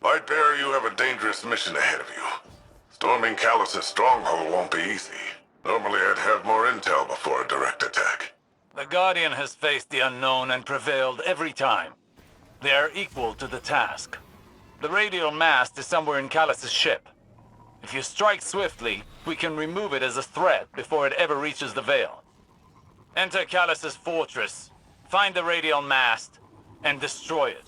Lightbearer, you have a dangerous mission ahead of you. Storming Callus's stronghold won't be easy. Normally I'd have more intel before a direct attack. The Guardian has faced the unknown and prevailed every time. They are equal to the task. The radial mast is somewhere in Callus's ship. If you strike swiftly, we can remove it as a threat before it ever reaches the Veil. Enter Callus's fortress, find the radial mast, and destroy it.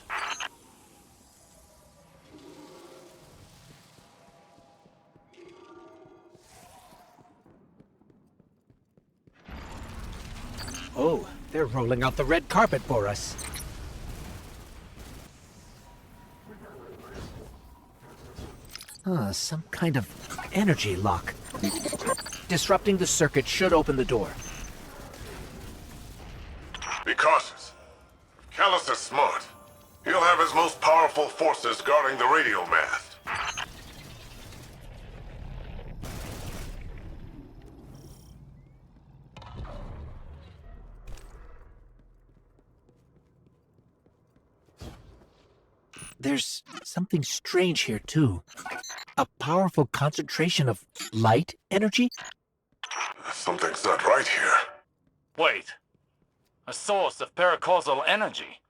Oh, they're rolling out the red carpet for us. Some kind of energy lock. Disrupting the circuit should open the door. Be cautious. Callus is smart. He'll have his most powerful forces guarding the radial mast. There's something strange here, too. A powerful concentration of light energy? Something's not right here. Wait. A source of paracausal energy.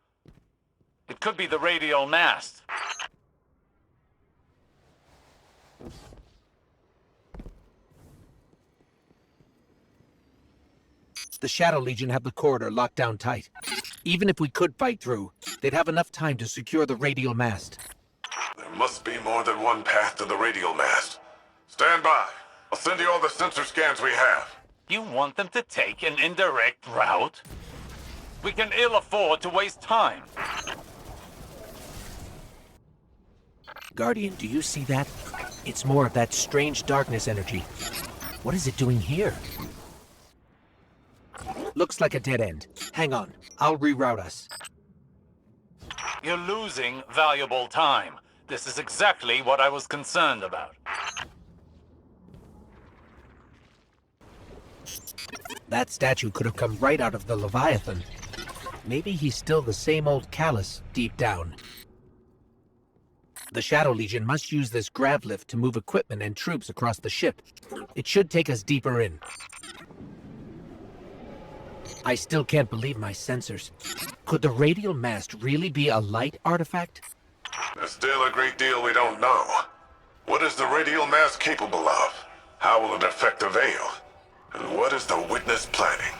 It could be the radial mast. The Shadow Legion have the corridor locked down tight. Even if we could fight through, they'd have enough time to secure the radial mast. There must be more than one path to the radial mast. Stand by. I'll send you all the sensor scans we have. You want them to take an indirect route? We can ill afford to waste time. Guardian, do you see that? It's more of that strange darkness energy. What is it doing here? Looks like a dead end. Hang on, I'll reroute us. You're losing valuable time. This is exactly what I was concerned about. That statue could have come right out of the Leviathan. Maybe he's still the same old Callus deep down. The Shadow Legion must use this grav lift to move equipment and troops across the ship. It should take us deeper in. I still can't believe my sensors. Could the radial mast really be a light artifact? There's still a great deal we don't know. What is the radial mast capable of? How will it affect the Veil? And what is the Witness planning?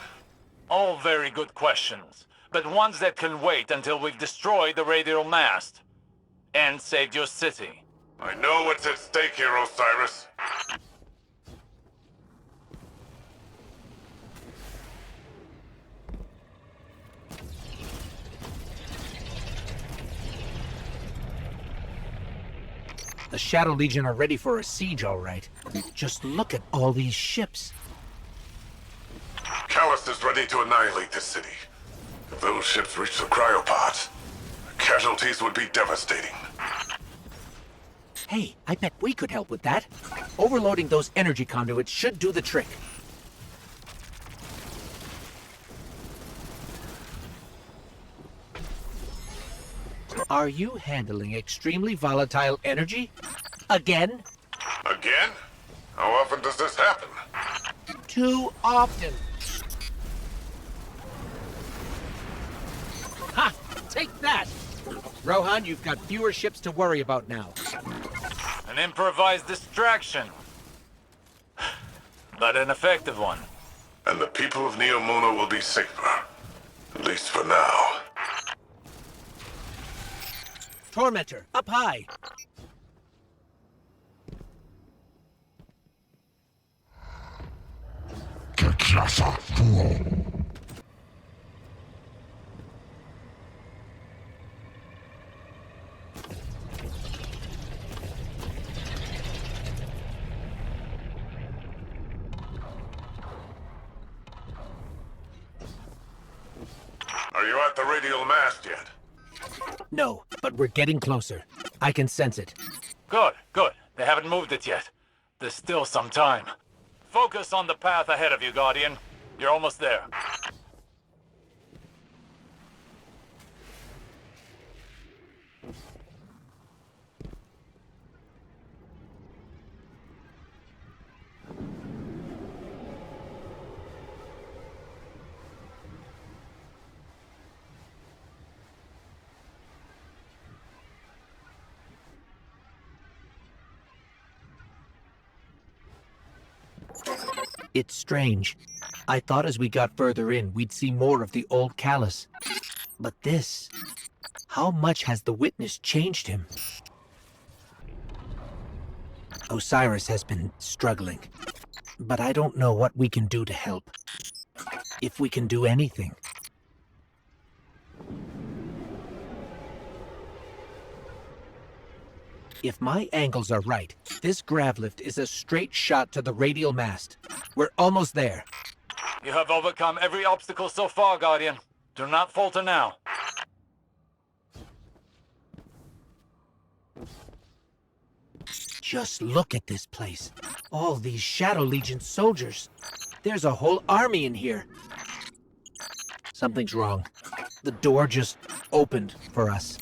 All very good questions, but ones that can wait until we've destroyed the radial mast. And saved your city. I know what's at stake here, Osiris. The Shadow Legion are ready for a siege, all right. Just look at all these ships. Callus is ready to annihilate this city. If those ships reach the cryopods, the casualties would be devastating. Hey, I bet we could help with that. Overloading those energy conduits should do the trick. Are you handling extremely volatile energy? Again? Again? How often does this happen? Too often. Ha! Take that! Rohan, you've got fewer ships to worry about now. An improvised distraction. But an effective one. And the people of Neomuna will be safer. At least for now. Tormentor, up high! Are you at the radial mast yet? No, but we're getting closer. I can sense it. Good, good. They haven't moved it yet. There's still some time. Focus on the path ahead of you, Guardian. You're almost there. It's strange. I thought as we got further in, we'd see more of the old Callus. But this... How much has the witness changed him? Osiris has been struggling. But I don't know what we can do to help. If we can do anything. If my angles are right, this gravlift is a straight shot to the radial mast. We're almost there. You have overcome every obstacle so far, Guardian. Do not falter now. Just look at this place. All these Shadow Legion soldiers. There's a whole army in here. Something's wrong. The door just opened for us.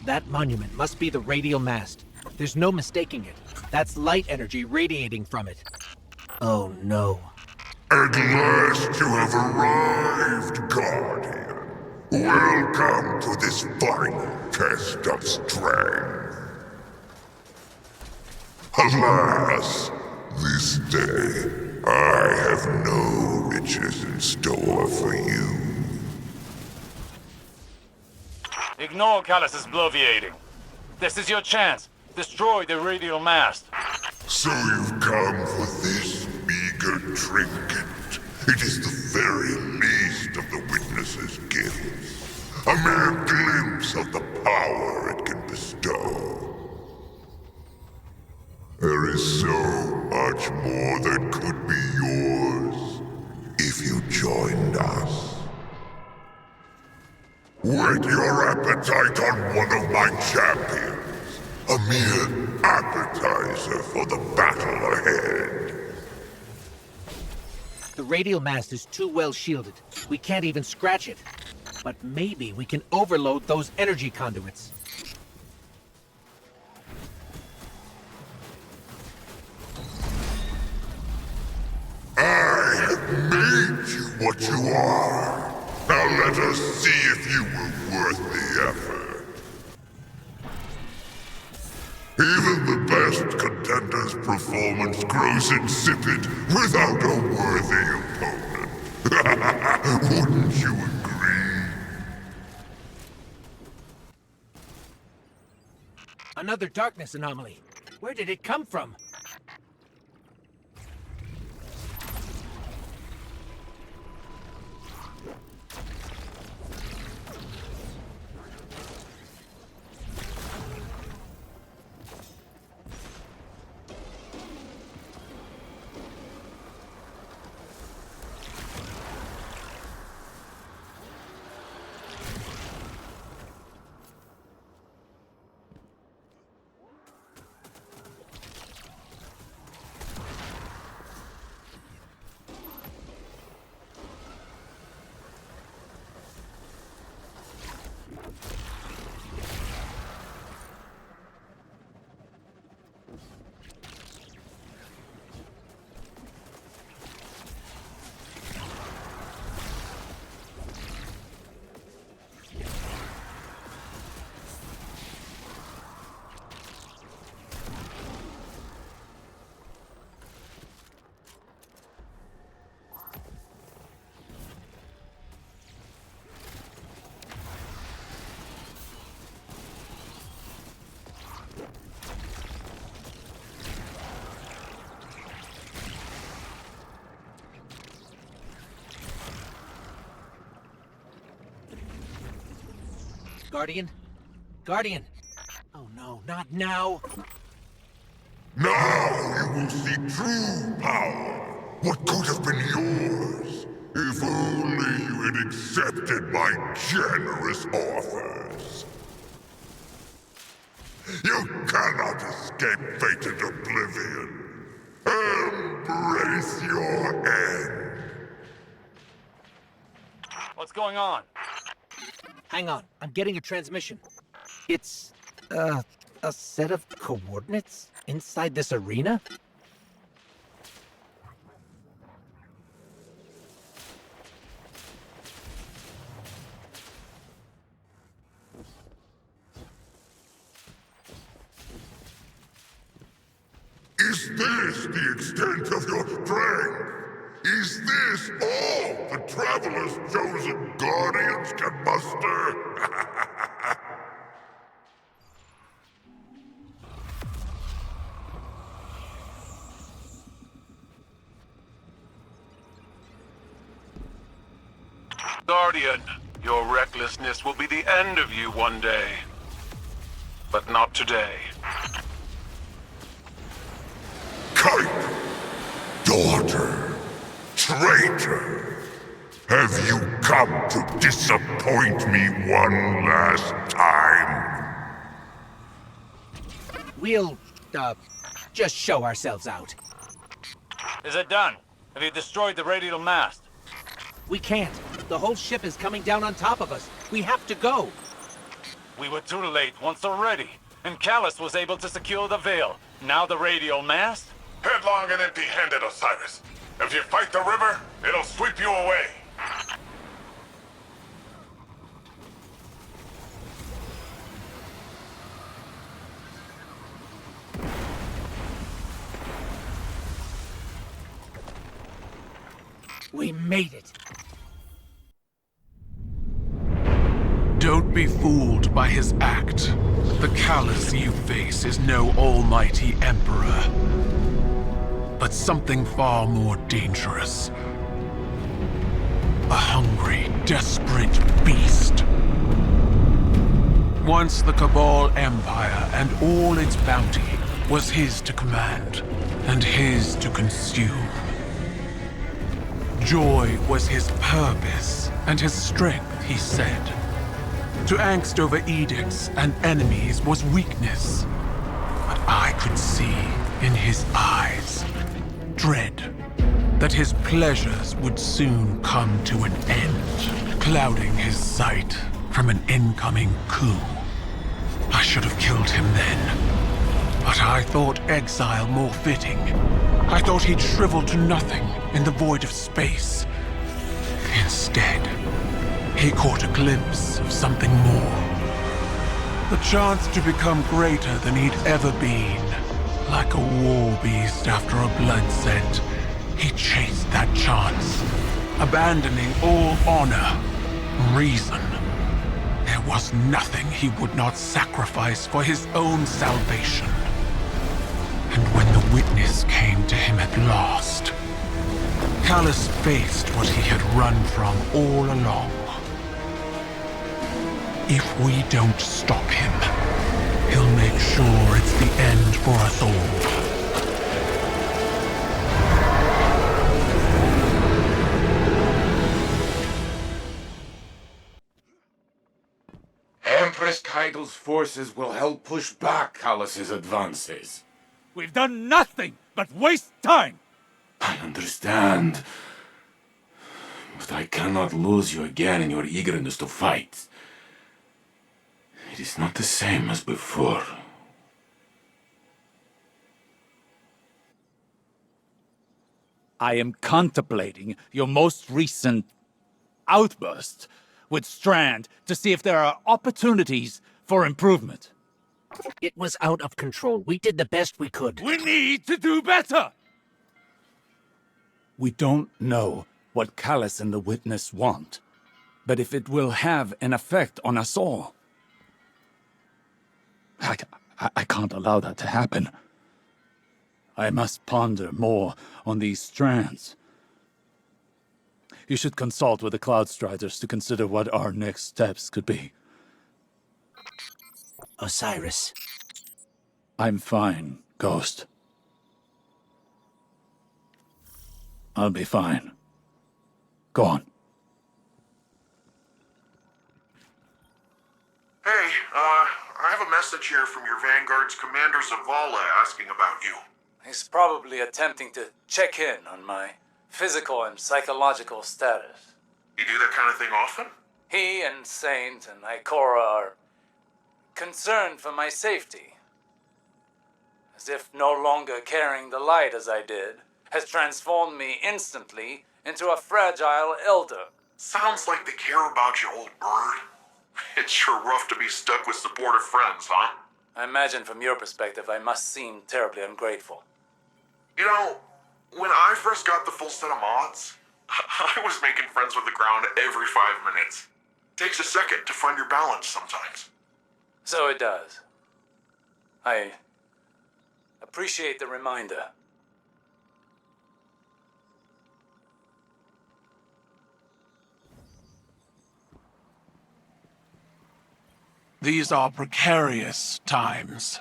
That monument must be the radial mast. There's no mistaking it. That's light energy radiating from it. Oh no. At last you have arrived, Guardian. Welcome to this final test of strength. Alas, this day I have no riches in store for you. Ignore Callus's bloviating. This is your chance. Destroy the radial mast. So you've come for this meager trinket. It is the very least of the witness's gifts. A mere glimpse of the power it can bestow. There is so much more that could be yours if you joined us. Whet your appetite on one of my champions. A mere appetizer for the battle ahead. The radial mast is too well shielded. We can't even scratch it. But maybe we can overload those energy conduits. I have made you what you are. Now let us see if you were worth the effort. Even the best contender's performance grows insipid without a worthy opponent. Wouldn't you agree? Another darkness anomaly. Where did it come from? Guardian? Guardian! Oh no, not now! Now you will see true power. What could have been yours? If only you had accepted my generous offers. You cannot escape fated oblivion. Embrace your end. What's going on? Hang on, I'm getting a transmission. It's, a set of coordinates inside this arena? Is this the extent of your strength? Is this all the Traveler's chosen guardians can muster? Guardian, your recklessness will be the end of you one day. But not today. Kite! Daughter! Traitor! Have you come to disappoint me one last time? We'll, just show ourselves out. Is it done? Have you destroyed the radial mast? We can't. The whole ship is coming down on top of us. We have to go. We were too late once already, and Callus was able to secure the veil. Now the radial mast? Headlong and empty-handed, Osiris. If you fight the river, it'll sweep you away. We made it. Don't be fooled by his act. The Callus you face is no almighty emperor, but something far more dangerous. A hungry, desperate beast. Once the Cabal Empire and all its bounty was his to command and his to consume. Joy was his purpose and his strength, he said. To angst over edicts and enemies was weakness. But I could see in his eyes dread that his pleasures would soon come to an end, clouding his sight from an incoming coup. I should have killed him then, but I thought exile more fitting. I thought he'd shrivel to nothing in the void of space. Instead, he caught a glimpse of something more. The chance to become greater than he'd ever been. Like a war beast after a blood scent, he chased that chance, abandoning all honor, reason. There was nothing he would not sacrifice for his own salvation. And when the witness came to him at last, Callus faced what he had run from all along. If we don't stop him, he'll make sure it's the end for us all. Empress Keidel's forces will help push back Callus's advances. We've done nothing but waste time! I understand. But I cannot lose you again in your eagerness to fight. It is not the same as before. I am contemplating your most recent outburst with Strand to see if there are opportunities for improvement. It was out of control. We did the best we could. We need to do better! We don't know what Callus and the Witness want, but if it will have an effect on us all, I can't allow that to happen. I must ponder more on these strands. You should consult with the Cloud Striders to consider what our next steps could be. Osiris. I'm fine, Ghost. I'll be fine. Go on. Hey, I have a message here from your Vanguard's Commander Zavala asking about you. He's probably attempting to check in on my physical and psychological status. You do that kind of thing often? He and Saint and Ikora are concerned for my safety. As if no longer carrying the light as I did has transformed me instantly into a fragile elder. Sounds like they care about you, old bird. It's sure rough to be stuck with supportive friends, huh? I imagine from your perspective I must seem terribly ungrateful. You know, When I first got the full set of mods, I was making friends with the ground every 5 minutes. Takes a second to find your balance sometimes. So it does. I appreciate the reminder. These are precarious times.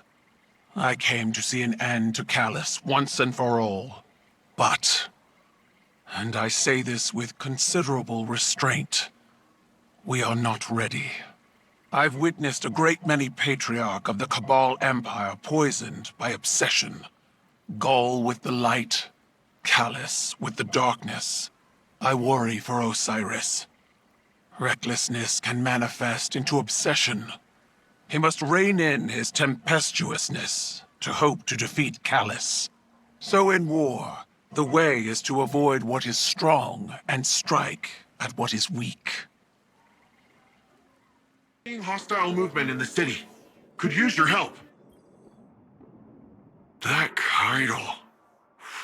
I came to see an end to Callus once and for all. But, and I say this with considerable restraint, we are not ready. I've witnessed a great many patriarch of the Cabal Empire poisoned by obsession. Gaul with the light, Callus with the darkness. I worry for Osiris. Recklessness can manifest into obsession. He must rein in his tempestuousness to hope to defeat Callus. So in war, the way is to avoid what is strong and strike at what is weak. Hostile movement in the city. Could use your help. That Kydal.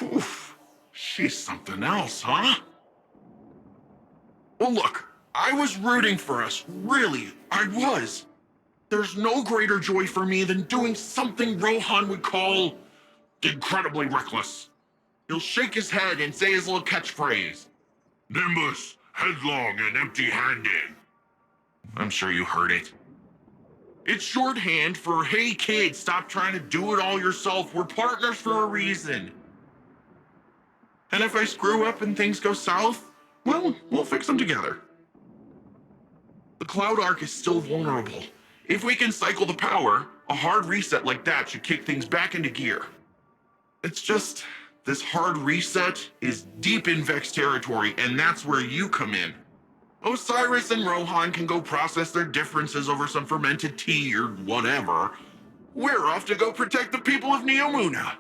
Oof. She's something else, huh? Well, look, I was rooting for us. Really, I was. There's no greater joy for me than doing something Rohan would call incredibly reckless. He'll shake his head and say his little catchphrase. Nimbus, headlong and empty-handed. I'm sure you heard it. It's shorthand for, hey kid, stop trying to do it all yourself. We're partners for a reason. And if I screw up and things go south, well, we'll fix them together. The Cloud Arc is still vulnerable. If we can cycle the power, a hard reset like that should kick things back into gear. It's just, this hard reset is deep in Vex territory, and that's where you come in. Osiris and Rohan can go process their differences over some fermented tea or whatever. We're off to go protect the people of Neomuna.